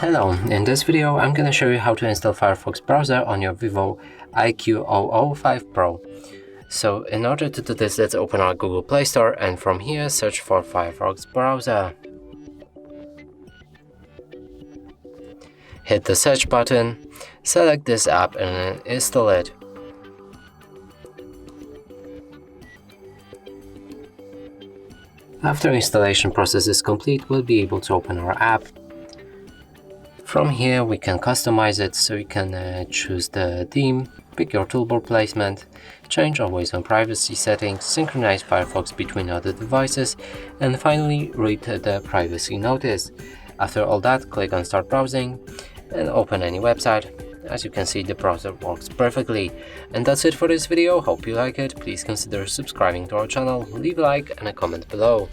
Hello, in this video I'm gonna show you how to install Firefox browser on your VIVO IQOO 5 Pro. So in order to do this, let's open our Google Play Store and from here search for Firefox browser. Hit the search button, select this app and then install it. After installation process is complete, we'll be able to open our app. From here we can customize it, so you can choose the theme, pick your toolbar placement, change always on privacy settings, synchronize Firefox between other devices, and finally read the privacy notice. After all that, click on start browsing and open any website. As you can see, the browser works perfectly. And that's it for this video. Hope you like it. Please consider subscribing to our channel, leave a like and a comment below.